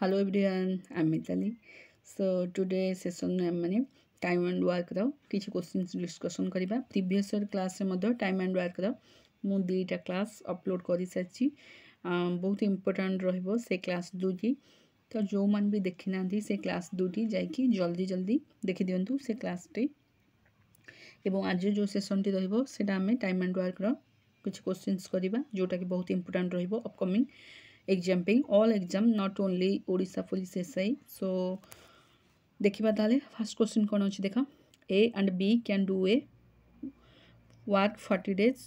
Hello everyone, I'm Mitali. So today session में हमने time and work रो किसी questions discussion करिबा प्रीवियस ईयर क्लास रे मध्य टाइम एंड वर्क रो मु दुईटा क्लास अपलोड करि साची बहुत इंपोर्टेंट रहइबो से क्लास दुटी तो जो मान भी देखि नांती से क्लास दुटी जाइकी जल्दी जल्दी देखि दियंतु से क्लास टी एवं आज जो सेशन टी रहइबो सेटा हमें टाइम एंड वर्क रो कुछ क्वेश्चंस करिबा जोटा कि बहुत इंपोर्टेंट रहइबो अपकमिंग एग्जाम पे all exam not only Odisha police SI so देखिबा ताले फर्स्ट क्वेश्चन कोन अछि देखा A and B can do a work 40 days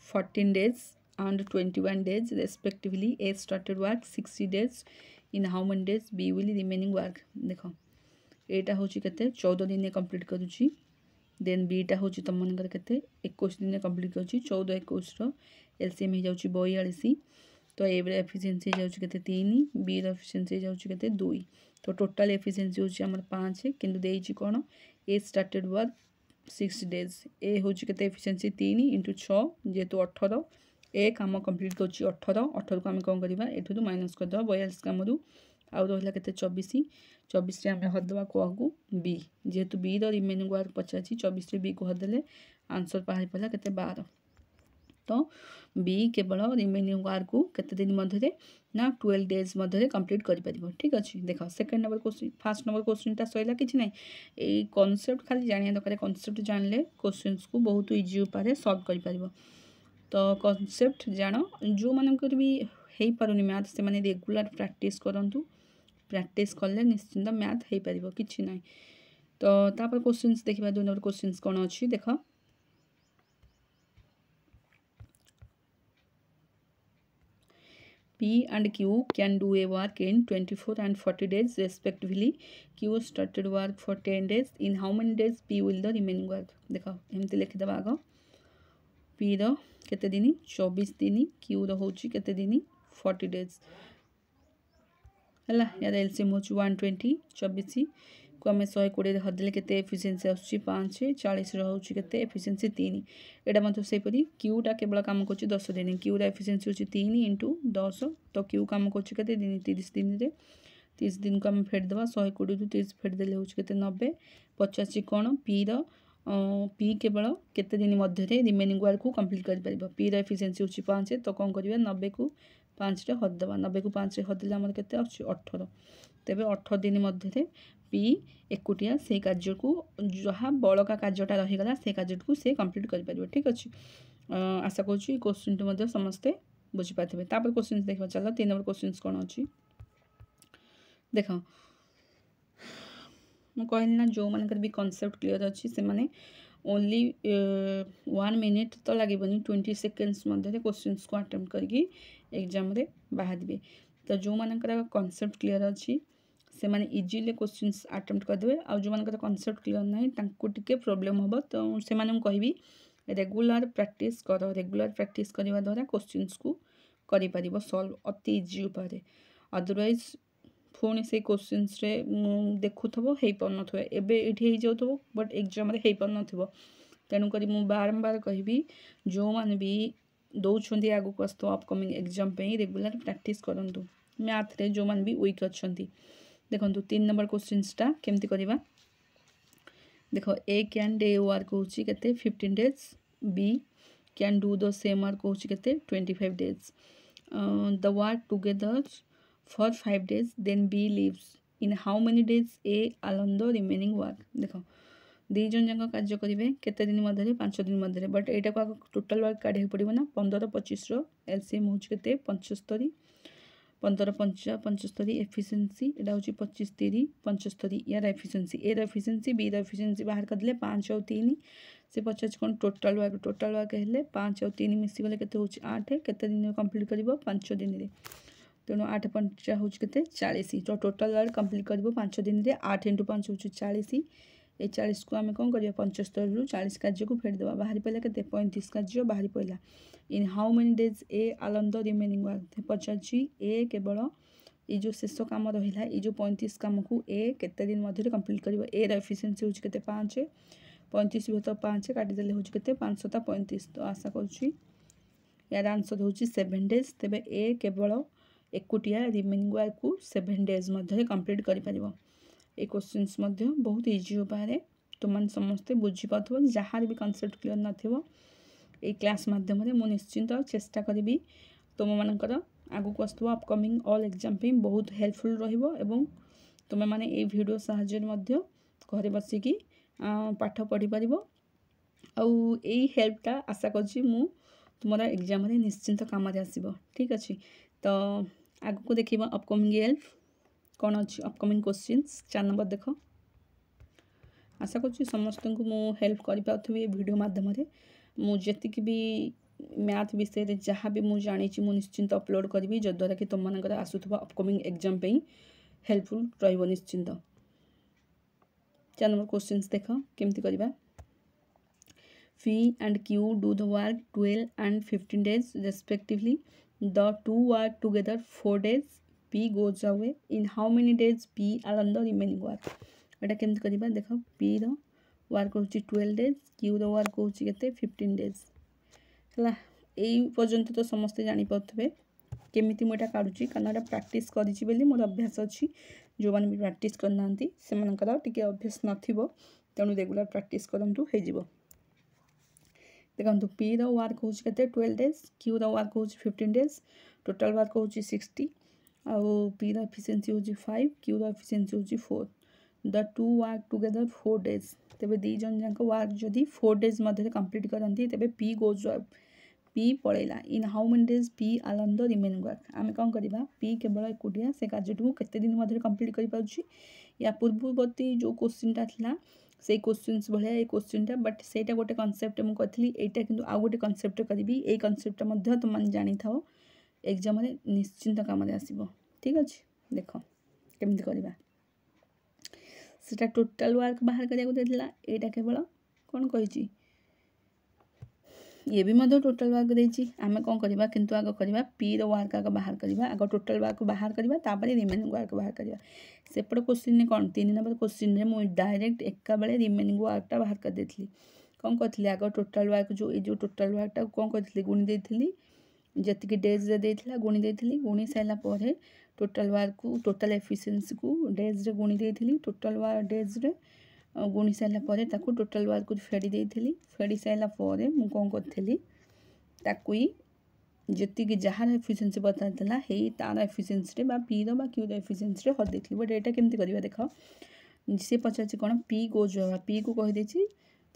14 days and 21 days respectively. A started work 60 days in how many days B will remaining work देखो एटा होची केते 14 दिन में कंप्लीट करूची देन बी टा होची तम मनकर केते 21 दिन में कंप्लीट करूची 14 21 रो एलसीएम हो जाउची 42 तो ए रे एफिशिएंसी जाउची केते 3 बी रो एफिशिएंसी जाउची केते 2 तो टोटल एफिशिएंसी होची हमर 5 किंतु देइची कोन ए स्टार्टेड वर्क 6 days ए होची केते एफिशिएंसी 3 * 6 जेतु 18 ए काम कंप्लीट करची 18 18 को हम कोन करबा एठु तो माइनस कर दो 42 काम रु आउ रहला केते 24 24 रे हम हदवा को आगु बी जेतु बी रो रिमेनिंग वर्क पचाची 24 रे बी को हदले आंसर बाहर पला केते 12 तो बी केवल रिमेनिंग वर्क को केते दिन मध्य ना 12 days मध्य कंप्लीट करि परिबो ठीक अछि देखो second number question first number question ता सइला किछ नै ए कांसेप्ट खाली जानिया दरकार कांसेप्ट जानले क्वेश्चंस को बहुत इजी उपारे सॉल्व करि परिबो तो कांसेप्ट जानो जो मानकर भी हेई पारुनी मैथ से माने रेगुलर प्रैक्टिस करंतु प्रैक्टिस करले निश्चित मैथ हेई परिबो किछ नै तो तापर क्वेश्चंस देखिबा दो नंबर क्वेश्चंस कोन अछि देखो P and Q can do a work in 24 and 40 days respectively. Q started work for 10 days. In how many days P will the remaining work? देखो एमती लिखि दबा आगो P रो केते दिनी 24 दिनी Q रो होची केते दिनी 40 days हला यार एलसीएम होची 120 24 को हमें 120 रे हदले केते एफिशिएंसी आछी 5 40 रो होची केते एफिशिएंसी 3 एटा मतलब सेही परी Q टा केवल काम करची 10 दिन Q रा एफिशिएंसी होची 3 * 10 तो Q काम करची केते दिन 30 दिन रे 30 दिन को हम फेड देबा 120 ରୁ 30 फेड देले होची केते 90 85 कोन P रो P केवल केते दिन मध्य रे रिमेनिंग वर्क को कंप्लीट करि परिबो P रा एफिशिएंसी होची 5 तो कोन करिबा 90 को 5 रे हद देबा 90 को 5 रे हद देला हमर केते अछि 18 तेबे 18 दिन मध्य रे P एकुटिया से कार्य को जहा बळका कार्यटा रहि गला से कार्य को से कंप्लीट करि परिबो ठीक अछि आशा करछि क्वेश्चन तो मध्य समस्त बुझि पाथिबे तापर क्वेश्चन देखबा चलो 3 नंबर क्वेश्चंस कोन अछि देखो मु कहली ना जो मानकर भी कांसेप्ट क्लियर अछि से माने ओनली 1 मिनिट तो लागेबनी 20 सेकेंड्स मध्ये क्वेश्चंस को अटेम्प्ट करके एग्जाम रे बाहर दिबे तो जो मानकर कांसेप्ट क्लियर अछि से माने इजीली क्वेश्चंस अटेम्प्ट कर देबे आ जो मानकर कांसेप्ट क्लियर नै तांको टिके प्रॉब्लम होबो तो से माने कहबी रेगुलर प्रैक्टिस करो रेगुलर प्रैक्टिस करबा द्वारा क्वेश्चंस को करि परिबो सॉल्व अति इजी उपारे अदरवाइज फोन से क्वेश्चंस रे देखुथबो हेई पनथबो एबे एठी हेई जाउथबो बट एग्जाम रे हेई पनथबो तेनु करी मु बारंबार कहबी जो मान भी दौछंती आगु कस्तो अपकमिंग एग्जाम पे रेगुलर प्रैक्टिस करंतु मैथ रे जो मान भी वीक अछंती देखंतु 3 नंबर क्वेश्चंस ता केमती करबा देखो ए कैन डे वर्क होची केते 15 days B can do the same work होची केते 25 days the work together for 5 days then B leaves in how many days A along the remaining work देखो दी जन जंग कार्य करिवे केते दिन मधरे 5 दिन मधरे बट एटा को टोटल वर्क काढे पड़िबो ना 15 25 रो एलसीएम होच केते 75 15 5 75 एफिशिएंसी एटा होची 25 30 75 यार एफिशिएंसी ए एफिशिएंसी बी एफिशिएंसी बाहर कर दिले 5 और 3 से 50 कोन टोटल वर्क हेले 5 और 3 मिसी गले केते होची 8 केते दिन कंप्लीट करिवो 5 दिन रे तेणु 8 5 हूँ के 40 तो टोटल वर्क कंप्लीट कर 5 दिन में 8 * 5 हूँ 40 ये 40 को आम कौन कर 75 ରୁ 40 कार्य को फेर देवा बाहरी पड़ा के 35 कार्य बाहरी पड़ा in how many days A alone the remaining work पचार ए केवल ये जो शेष कम रहा ये जो 35 कम को ए केते दिन मध्य कंप्लीट कर ए एफिशिएंसी हूँ के 5 35 भर 5 काटिदेले हूँ के 5 * 35 तो आशा करुँच यार आंसर हूँ 7 days तेबे ए केवल एकुटिया रिमेनिंग वर्क को 7 डेज मध्य कंप्लीट कर पारिबो। ए क्वेश्चंस मध्य बहुत इजी हो पारे, तुम समस्ते बुझी पाथो जहाँ भी कॉन्सेप्ट क्लियर नथिबो ए क्लास माध्यम मु निश्चिंत चेष्टा करी तुम मानकर आगु को आसुवा अपकमिंग ऑल एग्जाम पे बहुत हेल्पफुल रहिबो एवं तुम माने ए वीडियो सहाय्य मध्य घरे बसिकी पाठ पढ़ी पारिबो। आउ ए हेल्पटा आशा करछि मु तुमरा एग्जाम रे निश्चिंत काम रे आसीबो। ठीक अछि, तो आगु को देखिबा अपकमिंग हेल्प कौन अच्छी अपकमिंग क्वेश्चंस 4 नंबर देख। आशा कर समस्त को मु हेल्प कर पाथि वीडियो माध्यम मुझे भी मैथ विषय जहाँ भी मुझे जानी मु निश्चिंत अपलोड करी जद्वारा कि तुम मानकर आसुवा अपकमिंग एग्जाम पे हेल्पफुल रहिबो निश्चिंत। 4 नंबर क्वेश्चंस देख केमती करबा। P and Q do the work 12 and 15 days respectively. The two work together 4 days. P goes away. In how many days P alone the remaining work? एटा केमती करबा देख। P रो work होची 12 days, Q रो work होची केते 15 days हला। एई पर्यंत तो समस्त जानि पथबे केमिति मोटा काढुची कारण एटा प्रैक्टिस करिची बेली मोर अभ्यास अछि। जो माने भी प्रैक्टिस करनांती से मानकर टिके अभ्यास नथिबो तेनु रेगुलर प्रैक्टिस करंतु हे जिवो। देखो पी रो वर्क होची केते 12 डेज, क्यू रो वर्क होची 15 डेज, टोटल वर्क होची 60 आउ पी रो एफिशिएंसी होची 5, क्यू रो एफिशिएंसी होची 4। The two work together 4 days. तेबे दी जन जाक वर्क जदी 4 डेज मध्ये कंप्लीट करंती तेबे पी गोज पी पळेला। In how many days P alone the remaining work. आमे कोन करबा पी केवल एकुटिया से कार्यटू केते दिन मध्ये कंप्लीट करि पाउची। या पूर्ववर्ती जो क्वेश्चनटा थिला से क्वेश्चंस भले ए क्वेश्चनटा बट सेटा गोटे कांसेप्ट मु कहथली एटा किंतु आ गोटे कांसेप्ट करबी ए कांसेप्ट मध्ये तुम मन जानि थाओ एग्जाम रे निश्चिंत काम रे आसीबो। ठीक अछि, देखो केमति करबा। सेटा टोटल वर्क बाहर करिया देथिला एटा केवल कोन कहिची ये भी मधो टोटल वर्क देछि। आमे कोन करबा किंतु आगो करबा पी रो वर्क आगो बाहर करबा, आगो टोटल वर्क बाहर करबा तापरे रिमेनिंग वर्क बाहर करबा। सेपड़ क्वेश्चन ने कोन 3 नंबर क्वेश्चन रे मु डायरेक्ट एका बेले रिमेनिंग वर्क टा बाहर कर देथली। कोन करथली आगो टोटल वर्क जो ए जो टोटल वर्क टा कोन करथली गुणी देथली जति के डेज रे देथला गुणी देथली। गुणी साइला परे टोटल वर्क को टोटल एफिशिएंसी को डेज रे गुणी देथली। टोटल वर्क डेज रे गुणी साइला परे ताकू टोटल वर्क को फेडी देथली। फेडी साइला परे मु कोन करथली ताकुई जति के जहार एफिशिएंसी बताथला हे तार एफिशिएंसी रे बा पी रो बा क्यू रो एफिशिएंसी रे हद देथली। बट एटा केमती करबा देखो से पचाची कोन पी गोज पी को कहि देछि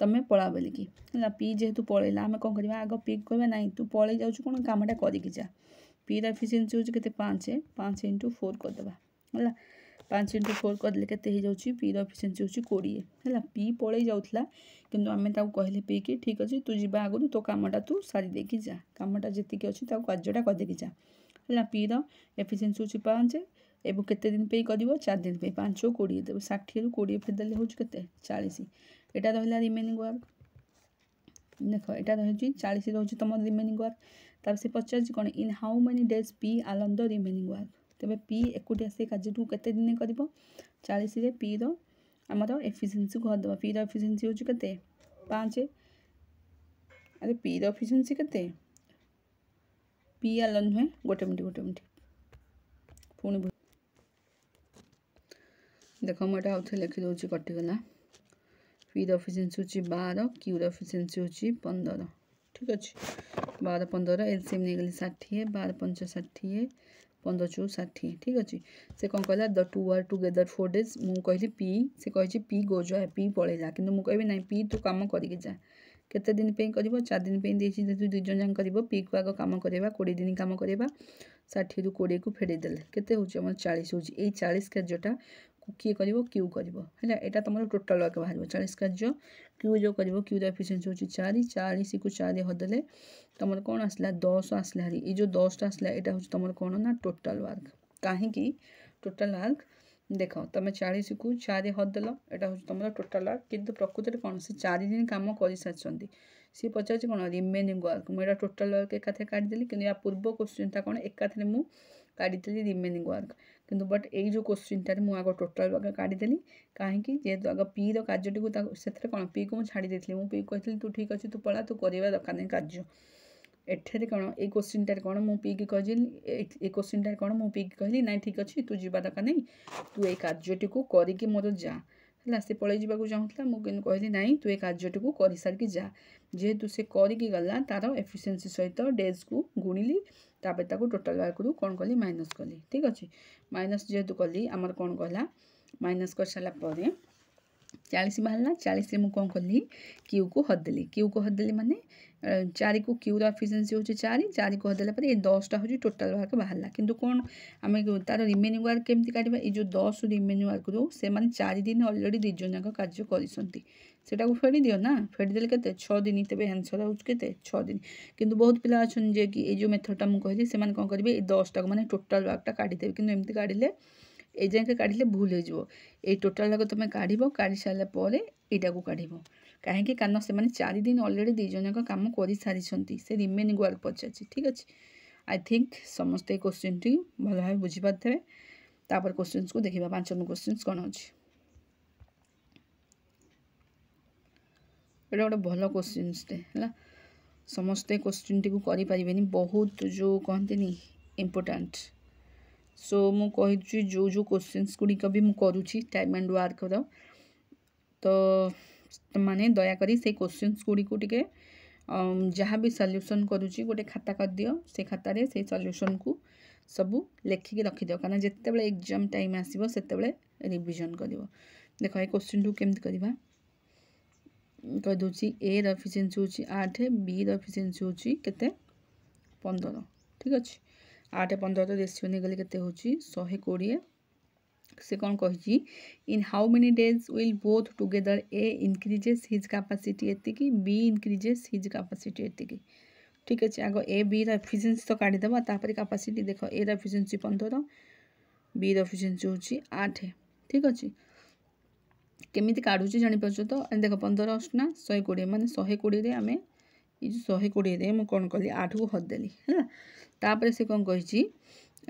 तमे पळा बोली की हला। पी जेहेतु पळेला आमे कोन करबा आगो पी कहबा नाही तू पळे जाउछु कोन कामटा करि की जा। पी रो एफिशिएंसी होछि केते 5 5 * 4 कर देबा हला। 5 * 4 करले केते हे जाउछि पी रो एफिशिएंसी होछि 20 हला। पी पळे जाउथला किंतु आमे ताऊ कहले पी की ठीक अछि तू जिबा आगु तो कामटा तू सारी दे की जा, कामटा जति के अछि ताऊ कार्यटा कर दे की जा हला। पी रो एफिशिएंसी होछि 5 एबो केते दिन पे करिवो 4 दिन पे 5 * 20 देबो 60 रु 20 फेर देले होछि केते 40। एटा रहला रिमेनिंग वर्क देखो एटा रहछि 40 रहछि तम रिमेनिंग वर्क। तब से 50 कोन in how many days P alone the remaining work. तबे पी एकुटिया से कार्यटू केते दिन करिवो 40 रे पी रो हमरो एफिशिएंसी को दबा। पी रो एफिशिएंसी होछि केते 5 अरे पी रो एफिशिएंसी केते पी अलोन है गोटे मिनिट पुणी देखो मोटा आउथे लिखि दोछि कटि गला। पी रो एफिशिएंसी होछि 12, क्यू रो एफिशिएंसी होछि 15। ठीक अछि 12 15 एलसीएम नै गेली 60 12 5 60 15 4 60। ठीक अछि से कोन कहला the two work together 4 days. मु कहली पी से कहिछि पी गोज पी पळेला किंतु मु कहबी नै पी तू काम करि के जा केते दिन पे करिवो 4 दिन पे देछि जे तू दु जन जान करिवो। पी को आगो काम करेबा 20 दिन काम करेबा 60 रु 20 को फेडे देले केते होछि हमर 40 होछि। ए 40 कार्यटा किए करिवो क्यू करिवो हला। एटा तमरो टोटल वर्क बाहरिवो 40 कार्य क्यू जो करिवो क्यू द एफिशिएंसी होछि 4 40 को 4 हदले तमर कोन आसला 10 आसला हरी। ए जो 10 टा आसला एटा होछि तमर कोन ना टोटल वर्क। काहे की टोटल वर्क देखो तमे 40 को 4 हदलो एटा होछि तमरो टोटल वर्क किंतु प्रकृति रे कोन से 4 दिन काम करि साचंदी सी पचाछि कोन रिमेनिंग वर्क। मेरा टोटल वर्क एकाथे काट देली किंतु या पूर्व क्वेश्चन ता कोन एकाथे मु काटी देली रिमेनिंग वर्क किंतु बट ए जो क्वेश्चन ता मु आगो टोटल वर्क काटी देली काहे की जेतु आगो पी रो कार्यटी को सेथरे कोन पी को मु छाडी देथली। मु पी कहथली तू ठीक अछि तू पळा तू करिवा दरकार नै कार्य एठे कौन ए क्वेश्चनटार कौन मु पी की कहली ए क्वेश्चनटार कौन मु पी की कहली ना ठीक अच्छे तू जीवा दरकार नहीं तू ए कार्यटी को करिकी मोर जा है से पलि जावाक चाहूला मुझे कहली ना तू ए कार्यटी को कर सारिकी जा जेहेतु से करिकी गला तार एफिशिएंसी सहित डेज को गुणिली तापर ताको टोटल वर्क रू कौन कली माइनस कली ठीक अच्छे माइनस जेहेतु कली आमर कौन कहला माइनस कर सारा 40 बाहर 40 मुझे कौन कली क्यू को हदेली माने 4 को क्यू एफिशिएंसी हूँ 4 को हदेला ये 10टा हूँ टोटल वर्क बाहर किंतु कौन आम तार रिमेनिंग वर्क केमती काटा ये 10 रिमेनिंग वर्क रू से 4 दिन अलरेडी दी जन जाक कार्य करटा को फेरी दियो ना फेरी देले के 6 दिन तेज आंसर होते 6 दिन किंतु बहुत पिला अच्छा जे कि ये जो मेथडटा मुझे कहली से कौन करेंगे 10टा मैंने टोटल वर्कटा काढ़ीदेवे कि एमती काढ़ले ए जाके काढ़ले भूल हो टोटाल जाक तुम काढ़ काढ़ी सारापर यहाँ को काढ़ कहीं कारण से 4 दिन अलरेडी दी जन जाक कम कर सारी से रिमेनिंग वर्क पचार ठीक अच्छे आई थिंक समस्ते क्वेश्चन टी भल भाव बुझीपारे तापर क्वेश्चन को देखा 5 नंबर क्वेश्चन कौन अच्छे ये गोटे भल क्वेश्चनटे है समस्ते क्वेश्चन टी को करें बहुत जो कहते इम्पोर्टाट सो मु कही जो जो क्वेश्चंस गुड़िक भी मुझे करुँची टाइम एंड वर्क तो माने दयाकोरी से क्वेश्चंस गुड़ी को टिके जहाँ भी सल्यूशन करुँची गोटे खाता कर दियो से खातार से सल्यूशन को सबू लेखिकी रखिद कारण जिते एग्जाम टाइम आसो से रिविजन कर देख ये क्वेश्चन टू केमती करवा कहीदे ए एफिशिएंसी हूँ 8 बी एफिशिएंसी हूँ केते 15 ठीक अच्छे 8 15 रेसियो नहीं गले केते होची 120 से कौन कही in how many days will both together A increases his capacity एतिकी बी इनक्रीजेस हिज कैपेसिटी एतिकी ठीक अच्छे आग ए बी एफिशिएंसी तो काढ़ीदेव तापर कैपेसिटी देख ए एफिशिएंसी 15 बी एफिशिएंसी हूँ 8 ठीक अच्छे केमी काढ़ुची जानीपार तो देख 15 ना 120 माने 120 आम ये 120 मुझे कौन कली 8 को हदेली है तापर से कौन कही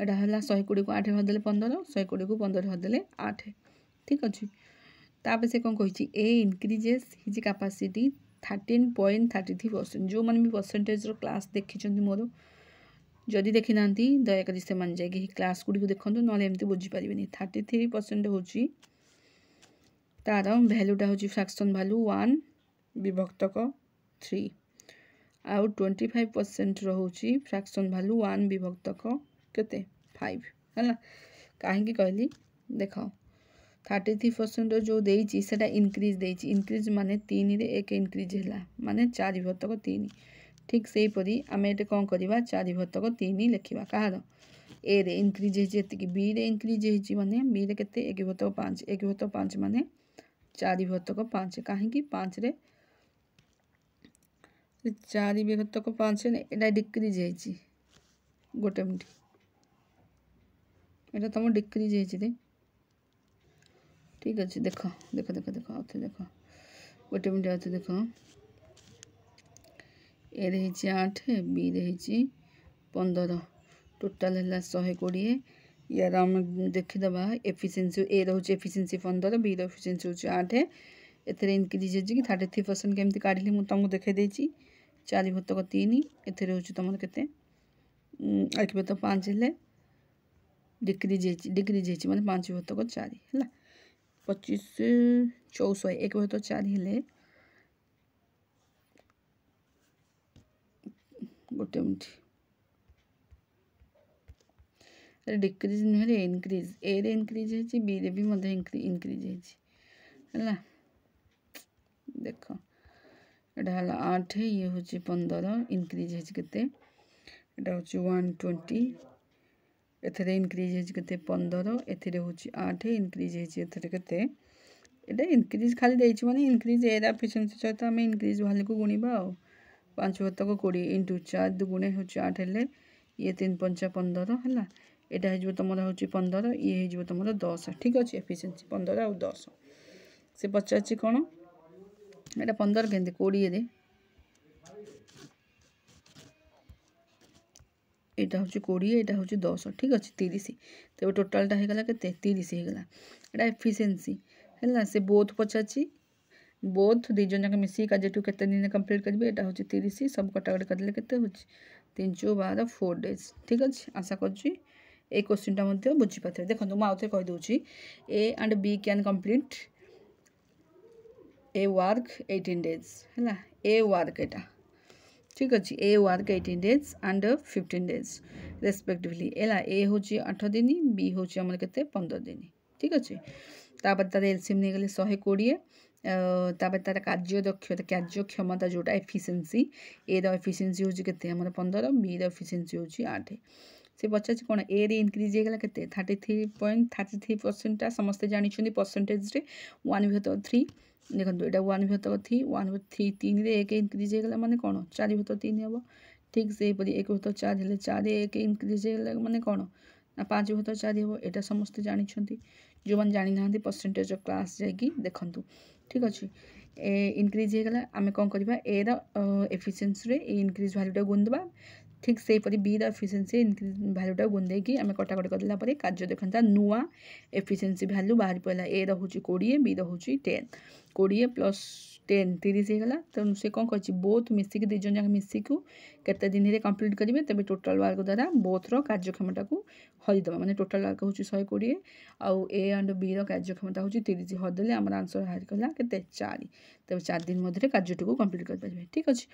एटा है 120 को 8 हदेले 15 120 को 15 हदेले 8 ठीक अच्छे तापर से कौन कही ए इनक्रीजेस हिज कैपेसिटी 13.33% जो मैंने भी परसेंटेज क्लास देखी मोर जदि देखी ना दयाकोरी से जाकि क्लास गुड़ी को देखो ना एमती बुझीपारे 33% हूँ तार भैल्यूटा हूँ फ्रैक्शन भैल्यू 1 विभक्तक 3 आउ 25% रोचे फ्रैक्शन भैल्यू 1 विभक्तक केते 5 है कहीं कहली देख 33% जो देती से इनक्रीज माने 3 रे 1 इनक्रीज है माने 4 विभक्तक 3 ठीक से हीपरी आम ये कौन करवा 4 विभक्तक 3 लिखा कहार ए रे इनक्रीज होती बी रे इनक्रीज होती माने बी रे केते 1 विभक्तक 5 1 विभक्तक 5 माने 4 विभक्तक 5 कहीं 5 रे 4 विभक्तक 5 एटा डिक्रीज होती गोटे मिनट एटा तुम डिक्रीज होती ठीक अच्छे देख देख देख देख आते देख गोटे मिनट आते देख ए रही 8 बी रही 15 टोटाल है 120 यार आम देखीदे एफिशिएंसी ए रोचे एफिशिएंसी 15 बी एफिशिएंसी हूँ 8 एथेर इनक्रीज होगी 33% केमती काढ़ी मुझे तुमको देखा 4 विभक्तक 3 एथेर हूँ तुम के 1 विभक्तक 5 है डिक्रीज होती माने 5 विभक्तक 4 है 25 64 1 विभक्तक 4 है गोटे मिनट डिक्रीज नुहे इनक्रीज ए रे इनक्रीज होती बी रे भी इनक्रीज है देख एटा है 8 ये हूँ 15 इनक्रीज होते एटा हूँ 120 एथेर इनक्रीज होते 15 एथेर हूँ 8 इनक्रीज होते एटा इनक्रीज खाली देती माने इनक्रीज ए एफिशिएंसी सहित आम इनक्रीज भैल्यू को गुणा 5 विभक्तक 20 इंटू 4 दुगुणे हूँ 8 है ये 3 5 15 है यहाँ हो तुम हूँ 15 ये हो तुम 10 ठीक अच्छे एफिशिएंसी 15 आउ 10 से पचार कौन यहाँ 15 के 20 रे यहाँ हूँ 20 यहाँ हूँ 10 ठीक अच्छे 30 तेज टोटालटा होगा के 30 होगा यहाँ एफिशिएंसी है से बोथ पचार बोथ दी जन जाक मिसी कार्य केते दिन कंप्लीट करेंगे यहाँ हूँ 30 सब कटाकटी करदे के 3 × 12 4 डेज ठीक अच्छे आशा करुँची ए क्वेश्चनटा बुझीपारे देखो मुझे आउ थे कहीदे A and B can complete a work 18 days है ए वर्क एटा ठीक अच्छे a work 18 days and 15 days respectively है ए हूँ 8 दिन बी हूँ आम के 15 दिन ठीक अच्छे तापर तार एलसीएम नहीं गले 120 तापर तार कार्य दक्षता कार्य क्षमता जोटा एफिशिएंसी ए द एफिशिएंसी हूँ के 15 बी द एफिशिएंसी हूँ 8 से पचार कौन ए रे इनक्रीज होगा के 33.33% समस्ते जानते परसेंटेज रे 1/3 देखो यहाँ 1/3 1/3 3 रे 1 इनक्रीज होगा माने कौन 4/3 हम ठीक से 1/4 हेल्ले 4 1 इनक्रीज होगा माने कौन ना 5/4 हम यहाँ समस्ते जानते जो मैंने जानी ना परसेंटेज क्लास जाकि देखूँ ठीक अच्छे ए इनक्रीज होगा आम कौन करवा ए एफिशिएंसी रे इनक्रीज वैल्यूटा गुणदेवा ठीक से बी द एफिशिएंसी इनक्रीज वैल्यूटा गुणदेकी आम कटाकटी करदेला कार्य देखा नुआ एफिशिएंसी वैल्यू बाहरी पड़ा ए हूँ 20 बी हूँ 10 20 + 10 30 होगा तेणु से कौन कर बोथ मिसिक दी जन जाक मिसिक केते दिन रे कंप्लीट करेंगे तेज टोटाल वर्क द्वारा बोथर कार्यक्षमता को हरिदेव माने टोटाल वर्क हूँ 120 आउ ए एंड बी कार्यक्षमता हूँ 30 हरिदेले आम आंसर बाहर कला के 4 तेज 4 दिन मध्य कार्यटी को कंप्लीट करेंगे ठीक अच्छे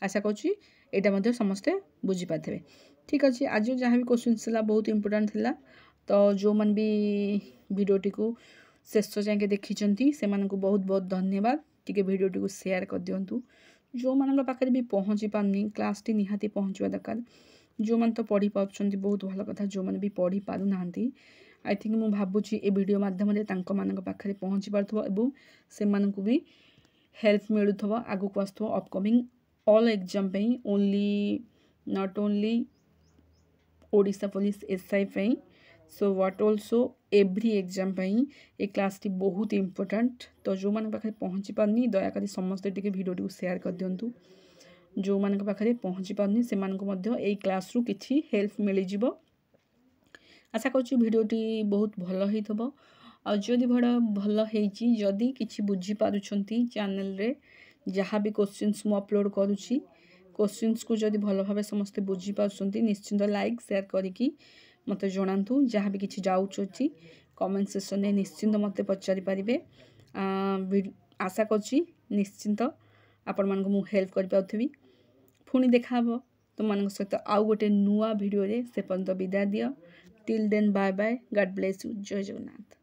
आशा करुँची यहाँ समस्ते बुझीपारे ठीक अच्छे आज जहाँ भी क्वेश्चन बहुत इंपोर्टेंट थिला तो जो मन भी वीडियोटी को शेष जाके देखी से बहुत बहुत धन्यवाद टी वीडियोटी को शेयर कर दिंतु जो मान पाखे भी पहुँची पारनी क्लास टी निहाती पहुँचवा दरकार जो मैंने तो पढ़ी पार्टी बहुत भल कथा जो मैंने भी पढ़ी पार ना आई थिंक मुझे भावुँ ये वीडियो मध्यम पाखे पहुँची पार्थ से भी हेल्प मिलूव आगक आसो अपकमिंग ऑल एग्जाम पे only not only Odisha police SI पे so what also every exam पे ये क्लास टी बहुत इंपोर्टेंट तो जो मैंने पाखे पहुँची पारनी दयाकोरी समस्ते टी वीडियो शेयर कर दिंतु जो मैंने पाखे पहुँची पारनी से यही क्लास रु किछि हेल्प मिल आशा करुँची वीडियोटी बहुत भल हो आदि भल होदी कि बुझीपारुंट चैनल रे जहाँ भी क्वेश्चंस मु अपलोड करुँची क्वेश्चंस को जदि भल भाव समस्ते बुझीपारुंट निश्चिंत लाइक शेयर करके मत जनातु जहाँ भी किसी डाउट्स अच्छी कमेंट सेक्शन में निश्चिंत मत पचारि पारे आशा करुँची निश्चिंत आपण मानक मु हेल्प कर पाउथबी पुणी देखा तुम मान सहित आउ गोटे नुआ वीडियो रे से पर्यंत विदा दियो till then bye bye God bless you जय जगन्नाथ।